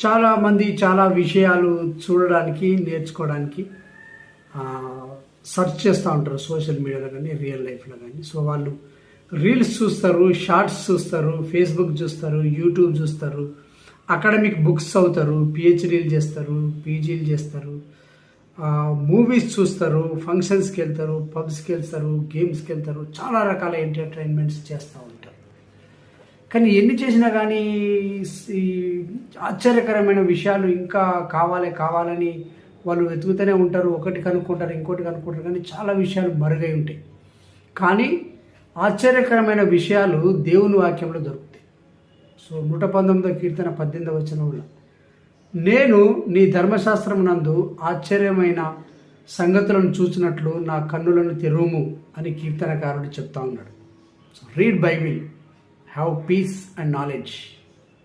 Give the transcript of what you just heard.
చాలామంది చాలా విషయాలు చూడడానికి నేర్చుకోవడానికి సెర్చ్ చేస్తూ ఉంటారు సోషల్ మీడియాలో కానీ రియల్ లైఫ్లో కానీ. సో వాళ్ళు రీల్స్ చూస్తారు, షార్ట్స్ చూస్తారు, ఫేస్బుక్ చూస్తారు, యూట్యూబ్ చూస్తారు, అకాడమిక్ బుక్స్ చదువుతారు, పిహెచ్డీలు చేస్తారు, పీజీలు చేస్తారు, మూవీస్ చూస్తారు, ఫంక్షన్స్కి వెళ్తారు, పబ్స్కి వెళ్తారు, గేమ్స్కి వెళ్తారు, చాలా రకాల ఎంటర్టైన్మెంట్స్ చేస్తూ ఉంటారు. కానీ ఎన్ని చేసినా కానీ ఈ ఆశ్చర్యకరమైన విషయాలు ఇంకా కావాలని వాళ్ళు వెతుకుతూనే ఉంటారు. ఒకటి కనుక్కుంటారు, ఇంకోటి కనుక్కుంటారు, కానీ చాలా విషయాలు మరుగై ఉంటాయి. కానీ ఆశ్చర్యకరమైన విషయాలు దేవుని వాక్యంలో దొరుకుతాయి. సో 119వ కీర్తన 18వ వచనంలో, నేను నీ ధర్మశాస్త్రం నందు ఆశ్చర్యమైన సంగతులను చూసినట్లు నా కన్నులను తెరువుము అని కీర్తనకారుడు చెప్తా ఉన్నాడు. So read Bible, have piece and knowledge.